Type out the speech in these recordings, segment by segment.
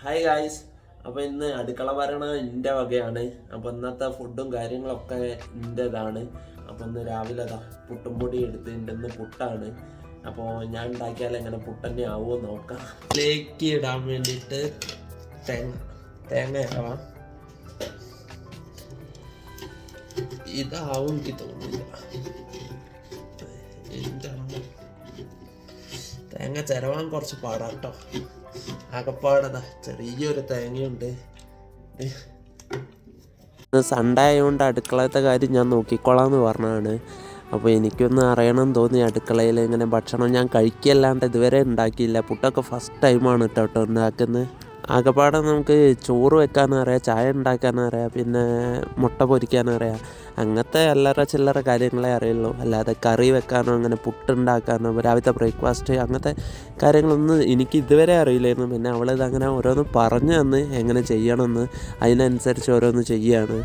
Hi guys. അപ്പോൾ ഇന്ന് അടുക്കള ഭരണം എൻ്റെ വകയാണ്. അപ്പോൾ ഇന്നത്തെ ഫുഡും കാര്യങ്ങളൊക്കെ എൻ്റെതാണ്. അപ്പോൾ ഇന്ന് രാവിലെ അതാ പുട്ടും പൊടി എടുത്ത് ഇന്ന് പുട്ടാണ്. അപ്പോൾ ഞാൻ ഉണ്ടാക്കിയാൽ എങ്ങനെ പുട്ടന്നെ ആവുമോ നോക്കാം. ഇതിലേക്ക് ഇടാൻ വേണ്ടിയിട്ട് തേങ്ങ ഇടാം. ഇതാവും എനിക്ക് തോന്നില്ല. തേങ്ങ ചിരവാൻ കുറച്ച് പാടാട്ടോ. ആകപ്പാടതാ ചെറിയൊരു തേങ്ങയുണ്ട്. സൺഡേ ആയതുകൊണ്ട് അടുക്കളത്തെ കാര്യം ഞാൻ നോക്കിക്കോളാമെന്ന് പറഞ്ഞതാണ്. അപ്പോൾ എനിക്കൊന്ന് അറിയണം തോന്നി അടുക്കളയിൽ ഇങ്ങനെ ഭക്ഷണം ഞാൻ കഴിക്കല്ലാണ്ട് ഇതുവരെ ഉണ്ടാക്കിയില്ല. പുട്ടൊക്കെ ഫസ്റ്റ് ടൈമാണ് കേട്ടോ ഉണ്ടാക്കുന്നത്. ആകപ്പാടെ നമുക്ക് ചോറ് വെക്കാനറിയാം, ചായ ഉണ്ടാക്കാനറിയാം, പിന്നെ മുട്ട പൊരിക്കാനറിയാം. അങ്ങനത്തെ അല്ലറ ചില്ലറ കാര്യങ്ങളെ അറിയുള്ളൂ. അല്ലാതെ കറി വെക്കാനോ അങ്ങനെ പുട്ടുണ്ടാക്കാനോ രാവിലത്തെ ബ്രേക്ക്ഫാസ്റ്റ് അങ്ങനത്തെ കാര്യങ്ങളൊന്നും എനിക്ക് ഇതുവരെ അറിയില്ലായിരുന്നു. പിന്നെ അവളിതങ്ങനെ ഓരോന്ന് പറഞ്ഞു തന്ന് എങ്ങനെ ചെയ്യണമെന്ന്, അതിനനുസരിച്ച് ഓരോന്ന് ചെയ്യുകയാണ്.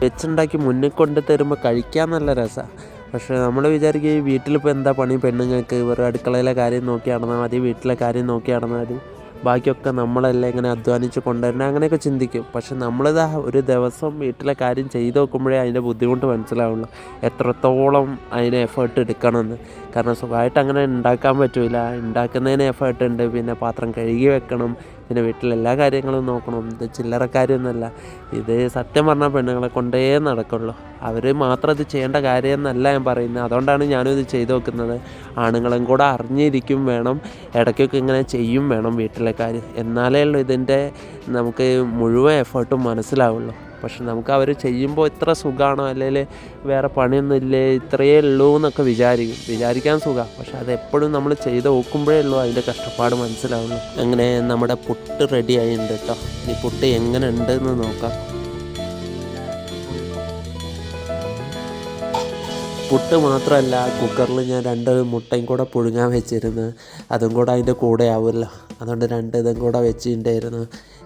വെച്ചുണ്ടാക്കി മുന്നിൽ കൊണ്ട് തരുമ്പോൾ കഴിക്കാൻ നല്ല രസമാണ്. പക്ഷേ നമ്മൾ വിചാരിക്കും വീട്ടിലിപ്പോൾ എന്താ പണി, പെണ്ണുങ്ങൾക്ക് വെറും അടുക്കളയിലെ കാര്യം നോക്കി നടന്നാൽ മതി, വീട്ടിലെ കാര്യം നോക്കി നടന്നാൽ മതി, ബാക്കിയൊക്കെ നമ്മളെല്ലാം ഇങ്ങനെ അധ്വാനിച്ച് കൊണ്ടുവരണം അങ്ങനെയൊക്കെ ചിന്തിക്കും. പക്ഷെ നമ്മളിതാ ഒരു ദിവസം വീട്ടിലെ കാര്യം ചെയ്ത് നോക്കുമ്പോഴേ അതിൻ്റെ ബുദ്ധിമുട്ട് മനസ്സിലാവുള്ളൂ, എത്രത്തോളം അതിന് എഫേർട്ട് എടുക്കണമെന്ന്. കാരണം സുഖമായിട്ട് അങ്ങനെ ഉണ്ടാക്കാൻ പറ്റില്ല. ഉണ്ടാക്കുന്നതിന് എഫേർട്ട് ഉണ്ട്. പിന്നെ പാത്രം കഴുകി വെക്കണം, പിന്നെ വീട്ടിലെല്ലാ കാര്യങ്ങളും നോക്കണം. ഇത് ചില്ലറ കാര്യമൊന്നുമല്ല. ഇത് സത്യം പറഞ്ഞാൽ പെണ്ണുങ്ങളെ കൊണ്ടേ നടക്കുള്ളൂ. അവർ മാത്രം ഇത് ചെയ്യേണ്ട കാര്യമെന്നല്ല ഞാൻ പറയുന്നത്. അതുകൊണ്ടാണ് ഞാനും ഇത് ചെയ്ത് നോക്കുന്നത്. ആണുങ്ങളും കൂടെ അറിഞ്ഞിരിക്കും വേണം, ഇടയ്ക്കൊക്കെ ഇങ്ങനെ ചെയ്യും വേണം വീട്ടിലെ കാര്യം. എന്നാലേ ഉള്ളൂ ഇതിൻ്റെ നമുക്ക് മുഴുവൻ എഫേർട്ടും മനസ്സിലാവുള്ളൂ. പക്ഷെ നമുക്ക് അവർ ചെയ്യുമ്പോൾ ഇത്ര സുഖമാണോ, അല്ലെങ്കിൽ വേറെ പണിയൊന്നും ഇല്ലേ, ഇത്രയേ ഉള്ളൂ എന്നൊക്കെ വിചാരിക്കാൻ സുഖമാണ്. പക്ഷെ അതെപ്പോഴും നമ്മൾ ചെയ്ത് നോക്കുമ്പോഴേ ഉള്ളൂ അതിൻ്റെ കഷ്ടപ്പാട് മനസ്സിലാവുള്ളൂ. അങ്ങനെ നമ്മുടെ പുട്ട് റെഡി ആയിട്ടുണ്ട് കേട്ടോ. ഈ പുട്ട് എങ്ങനെ ഉണ്ടെന്ന് നോക്കാം. പുട്ട് മാത്രമല്ല, കുക്കറിൽ ഞാൻ 2 മുട്ടയും കൂടെ പുഴുങ്ങാൻ വെച്ചിരുന്നു. അതും കൂടെ അതിൻ്റെ കൂടെ ആവുമല്ലോ, അതുകൊണ്ട് 2 ഇതും കൂടെ വെച്ചിട്ടുണ്ടായിരുന്നു.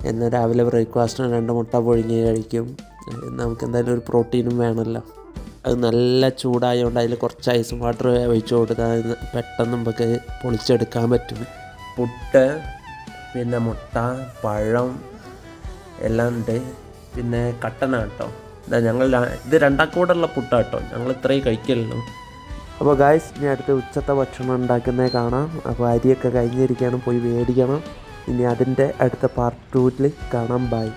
എന്നാൽ രാവിലെ ബ്രേക്ക്ഫാസ്റ്റിന് 2 മുട്ട പുഴുങ്ങി കഴിക്കും. നമുക്ക് എന്തായാലും ഒരു പ്രോട്ടീനും വേണമല്ലോ. അത് നല്ല ചൂടായതുകൊണ്ട് അതിൽ കുറച്ച് ഐസ് വാട്ടർ ഒഴിച്ചു കൊടുത്താൽ പെട്ടെന്ന് നമുക്ക് പൊളിച്ചെടുക്കാൻ പറ്റും. പുട്ട്, പിന്നെ മുട്ട, പഴം എല്ലാം ഉണ്ട്. പിന്നെ കട്ടനാട്ടോ. ഞങ്ങൾ ഇത് 2 കൂടെയുള്ള പുട്ടാട്ടോ. ഞങ്ങൾ ഇത്രയും കഴിക്കലുള്ളൂ. അപ്പോൾ ഗായ്സ്, ഇനി അടുത്ത ഉച്ചത്തെ ഭക്ഷണം ഉണ്ടാക്കുന്നത് കാണാം. അപ്പോൾ അരിയൊക്കെ കഴിഞ്ഞിരിക്കുകയാണ്, പോയി മേടിക്കണം. ഇനി അതിൻ്റെ അടുത്ത പാർട്ട് 2 കാണാം. ബൈ.